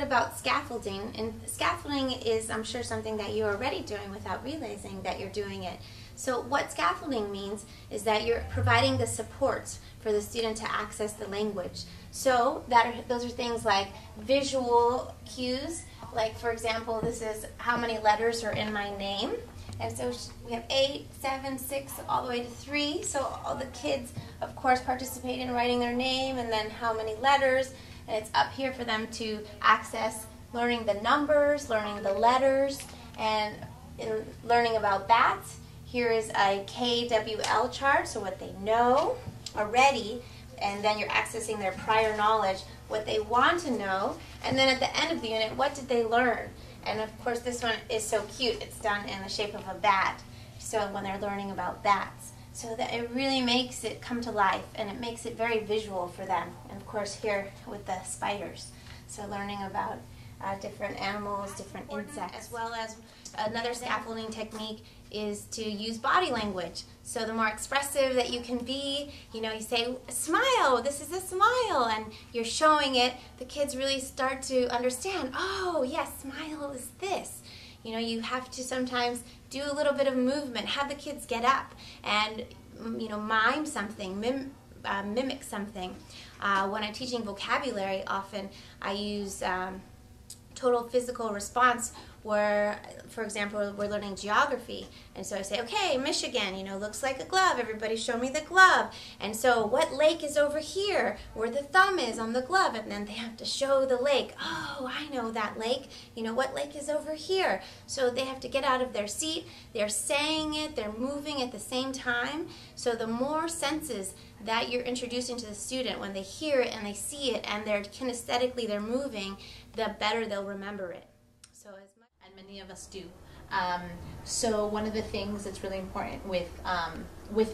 about scaffolding, and scaffolding is, I'm sure, something that you're already doing without realizing that you're doing it. So what scaffolding means is that you're providing the supports for the student to access the language. So those are things like visual cues, like for example, this is how many letters are in my name. And so we have 8, 7, 6, all the way to 3. So all the kids, of course, participate in writing their name and then how many letters. And it's up here for them to access learning the numbers, learning the letters, and learning about that. Here is a KWL chart, so what they know already, and then you're accessing their prior knowledge, what they want to know, and then at the end of the unit, what did they learn? And of course this one is so cute, it's done in the shape of a bat, so when they're learning about bats. So that it really makes it come to life, and it makes it very visual for them. And of course here with the spiders, so learning about different animals, different insects. As well as another scaffolding technique is to use body language. So the more expressive that you can be, you know, you say, smile, this is a smile, and you're showing it, the kids really start to understand, oh yes, smile is this. You know, you have to sometimes do a little bit of movement, have the kids get up and, you know, mime something, mimic something. When I'm teaching vocabulary, often I use total physical response, where, for example, we're learning geography, and so I say, okay, Michigan, you know, looks like a glove, everybody show me the glove, and so what lake is over here, where the thumb is on the glove, and then they have to show the lake. Oh, I know that lake, you know, what lake is over here? So they have to get out of their seat, they're saying it, they're moving at the same time, so the more senses that you're introducing to the student, when they hear it and they see it and they're kinesthetically they're moving, the better they'll remember it. So as much, and many of us do. So one of the things that's really important with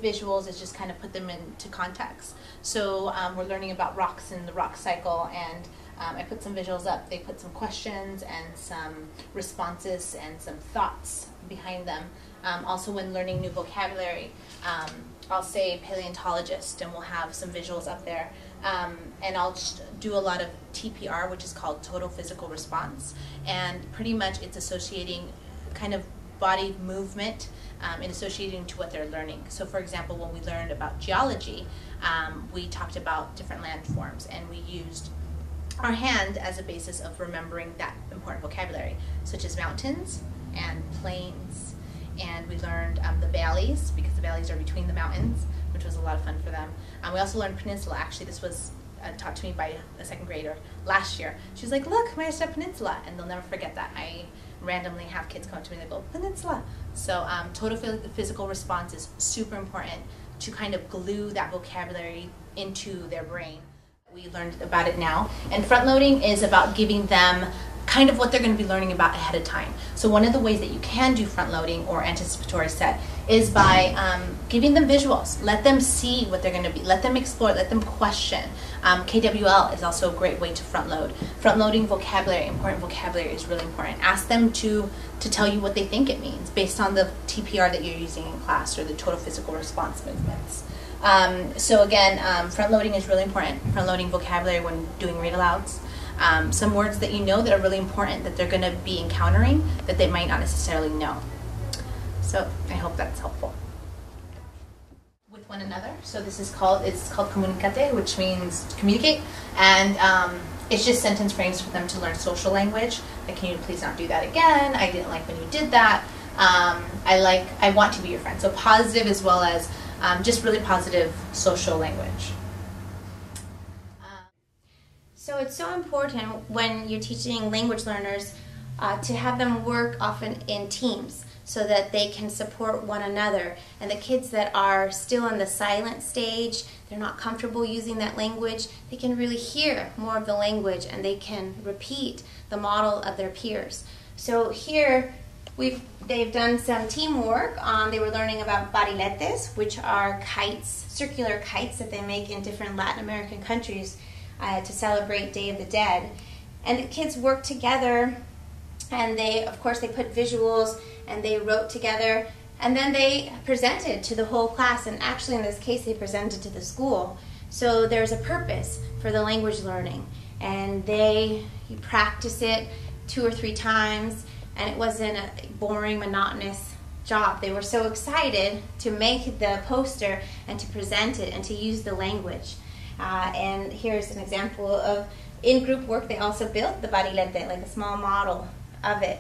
visuals is just kind of put them into context. So we're learning about rocks in the rock cycle, and I put some visuals up. They put some questions and some responses and some thoughts behind them. Also when learning new vocabulary, I'll say paleontologist, and we'll have some visuals up there. And I'll just do a lot of TPR, which is called total physical response, and pretty much it's associating kind of body movement and associating to what they're learning. So for example, when we learned about geology, we talked about different landforms, and we used our hand as a basis of remembering that important vocabulary, such as mountains and plains. And we learned the valleys, because the valleys are between the mountains, which was a lot of fun for them. We also learned peninsula. Actually, this was taught to me by a second grader last year. She was like, look, Maya said peninsula, and they'll never forget that. I randomly have kids come up to me and they go, peninsula. So total physical response is super important to kind of glue that vocabulary into their brain. We learned about it now. And front loading is about giving them kind of what they're going to be learning about ahead of time. So one of the ways that you can do front loading or anticipatory set is by giving them visuals. Let them see what they're going to be. Let them explore. Let them question. KWL is also a great way to front load. Front loading vocabulary, important vocabulary, is really important. Ask them to tell you what they think it means based on the TPR that you're using in class, or the total physical response movements. So again, front loading is really important. Front loading vocabulary when doing read alouds. Some words that you know that are really important that they're going to be encountering that they might not necessarily know. So I hope that's helpful. With one another. So this is called, it's called comunicate, which means communicate, and it's just sentence frames for them to learn social language. Like, can you please not do that again? I didn't like when you did that. I want to be your friend. So positive as well as just really positive social language. So it's so important when you're teaching language learners to have them work often in teams so that they can support one another. And the kids that are still in the silent stage, they're not comfortable using that language, they can really hear more of the language and they can repeat the model of their peers. So here they've done some teamwork. They were learning about bariletes, which are kites, circular kites that they make in different Latin American countries to celebrate Day of the Dead. And the kids worked together, and of course they put visuals and they wrote together, and then they presented to the whole class, and actually in this case they presented to the school. So there's a purpose for the language learning. and you practice it 2 or 3 times, and it wasn't a boring, monotonous job. They were so excited to make the poster and to present it and to use the language. And here's an example of in-group work. They also built the barilete, like a small model of it.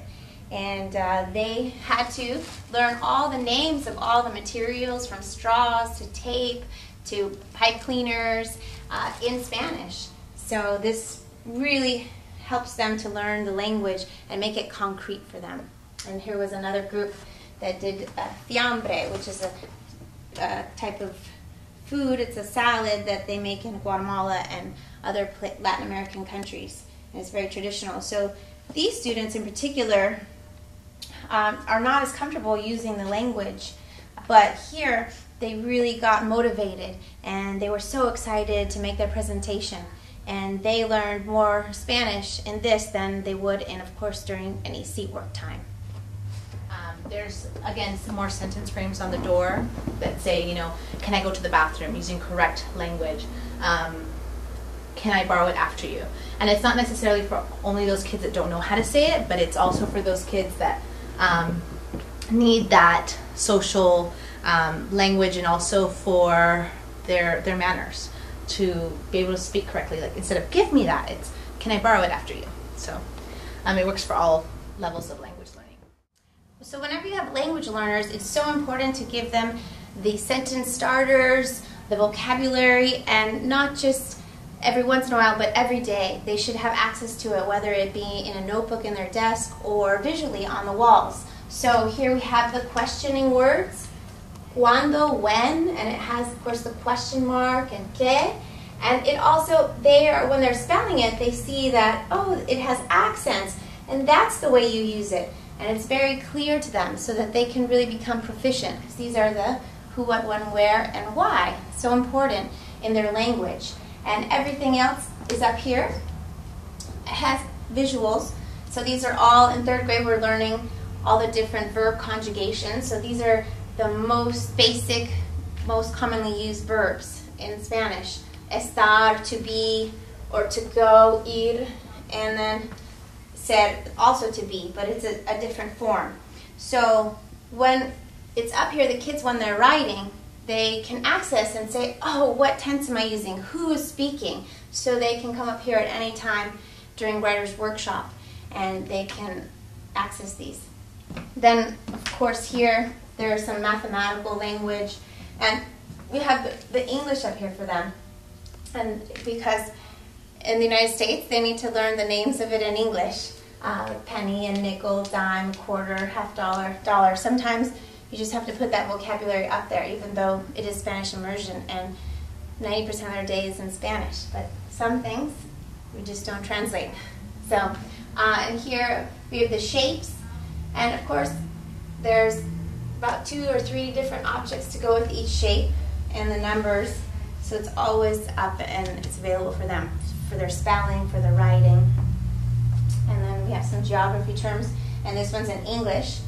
And they had to learn all the names of all the materials, from straws to tape to pipe cleaners, in Spanish. So this really helps them to learn the language and make it concrete for them. And here was another group that did fiambre, which is a type of food. It's a salad that they make in Guatemala and other Latin American countries, and it's very traditional. So these students in particular are not as comfortable using the language, but here they really got motivated and they were so excited to make their presentation, and they learned more Spanish in this than they would in, of course, during an EC work time. There's, again, some more sentence frames on the door that say, you know, can I go to the bathroom, using correct language? Can I borrow it after you? And it's not necessarily for only those kids that don't know how to say it, but it's also for those kids that need that social language, and also for their manners to be able to speak correctly. Like, instead of give me that, it's can I borrow it after you? So it works for all levels of language learning. So whenever you have language learners, it's so important to give them the sentence starters, the vocabulary, and not just every once in a while, but every day. They should have access to it, whether it be in a notebook in their desk or visually on the walls. So here we have the questioning words, cuando, when, and it has, of course, the question mark and que. And it also, when they're spelling it, they see that, oh, it has accents, and that's the way you use it. And it's very clear to them so that they can really become proficient, because these are the who, what, when, where, and why, so important in their language. And everything else is up here. It has visuals. So these are all, in 3rd grade, we're learning all the different verb conjugations. So these are the most basic, most commonly used verbs in Spanish. Estar, to be, or to go, ir, and then ser, also to be, but it's a different form. So when it's up here, the kids, when they're writing, they can access and say, oh, what tense am I using? Who is speaking? So they can come up here at any time during Writer's Workshop, and they can access these. Then, of course, here, there's some mathematical language, and we have the English up here for them. And because in the United States, they need to learn the names of it in English. Penny and nickel, dime, quarter, half dollar, dollar. Sometimes you just have to put that vocabulary up there, even though it is Spanish immersion, and 90% of their day is in Spanish. But some things we just don't translate. So, and here we have the shapes, and of course, there's about 2 or 3 different objects to go with each shape, and the numbers. So it's always up and it's available for them, for their spelling, for their writing. And then we have some geography terms, and this one's in English,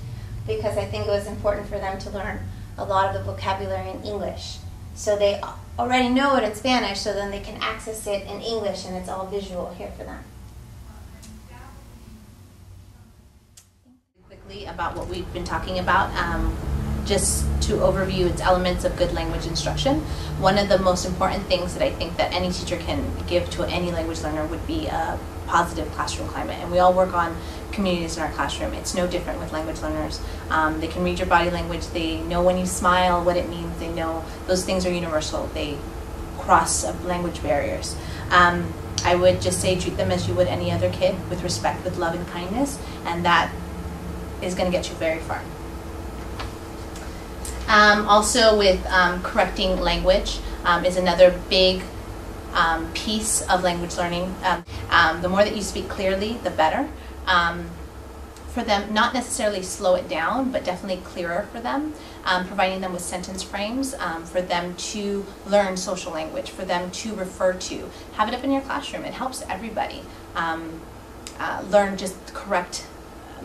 because I think it was important for them to learn a lot of the vocabulary in English. So they already know it in Spanish, so then they can access it in English, and it's all visual here for them. Quickly about what we've been talking about, just to overview its elements of good language instruction. One of the most important things that I think that any teacher can give to any language learner would be a positive classroom climate. And we all work on communities in our classroom. It's no different with language learners. They can read your body language. They know when you smile what it means. They know those things are universal. They cross language barriers. I would just say treat them as you would any other kid, with respect, with love and kindness, and that is going to get you very far. Also with correcting language is another big piece of language learning. The more that you speak clearly, the better. For them, not necessarily slow it down, but definitely clearer for them, providing them with sentence frames for them to learn social language, for them to refer to. Have it up in your classroom. It helps everybody learn just correct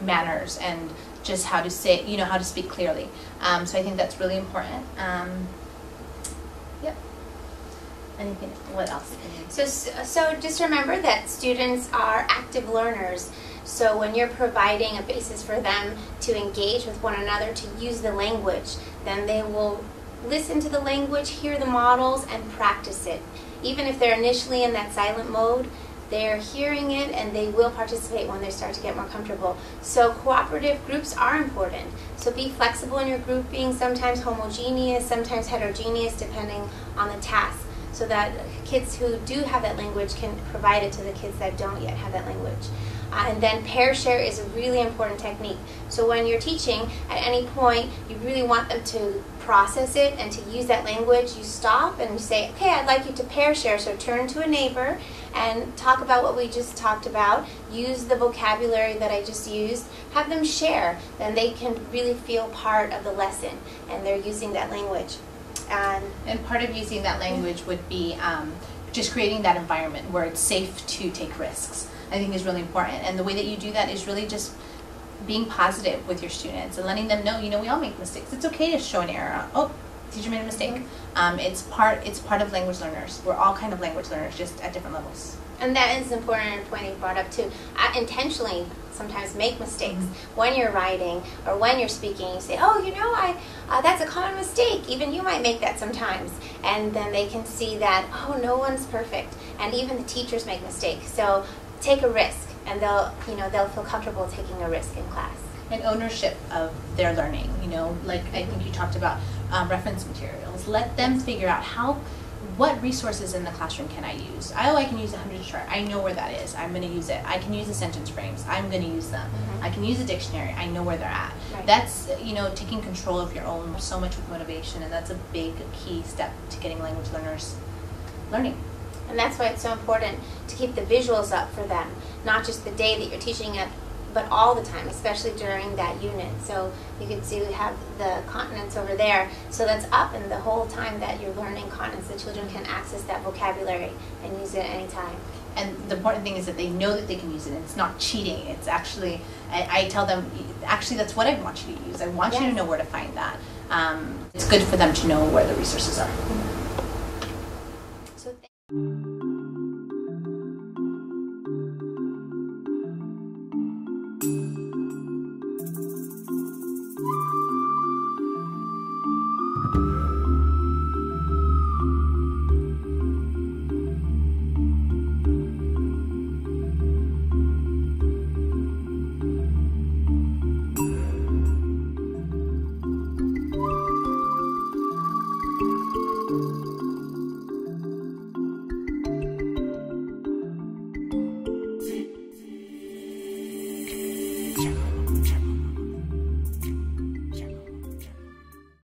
manners and just how to say, how to speak clearly. So I think that's really important. Yep. Anything? What else? So just remember that students are active learners. So when you're providing a basis for them to engage with one another, to use the language, then they will listen to the language, hear the models, and practice it. Even if they're initially in that silent mode, they're hearing it and they will participate when they start to get more comfortable. So cooperative groups are important. So be flexible in your grouping, sometimes homogeneous, sometimes heterogeneous, depending on the task, so that kids who do have that language can provide it to the kids that don't yet have that language. And then pair share is a really important technique. So when you're teaching, at any point, you really want them to process it and to use that language. You stop and you say, okay, I'd like you to pair share. So turn to a neighbor and talk about what we just talked about. Use the vocabulary that I just used. Have them share. Then they can really feel part of the lesson and they're using that language. And part of using that language would be just creating that environment where it's safe to take risks. I think is really important. And the way that you do that is really just being positive with your students and letting them know, you know, we all make mistakes. It's okay to show an error. Oh, teacher made a mistake. Mm-hmm. It's part of language learners. We're all kind of language learners, just at different levels. And that is important, a point you brought up too. Intentionally sometimes make mistakes. Mm-hmm. When you're writing or when you're speaking, you say, oh, you know, that's a common mistake. Even you might make that sometimes. And then they can see that, oh, no one's perfect. And even the teachers make mistakes. So take a risk, and they'll feel comfortable taking a risk in class. And ownership of their learning, you know, like I think you talked about reference materials. Let them figure out what resources in the classroom can I use. I can use a 100 chart. I know where that is. I'm going to use it. I can use the sentence frames. I'm going to use them. Mm-hmm. I can use a dictionary. I know where they're at. Right. That's, you know, taking control of your own so much with motivation, and that's a big key step to getting language learners learning. And that's why it's so important to keep the visuals up for them, not just the day that you're teaching it, but all the time, especially during that unit. So you can see we have the continents over there, so that's up, and the whole time that you're learning continents, the children can access that vocabulary and use it at any time. And the important thing is that they know that they can use it. It's not cheating. It's actually, I tell them, actually that's what I want you to use. I want you to know where to find that. It's good for them to know where the resources are. So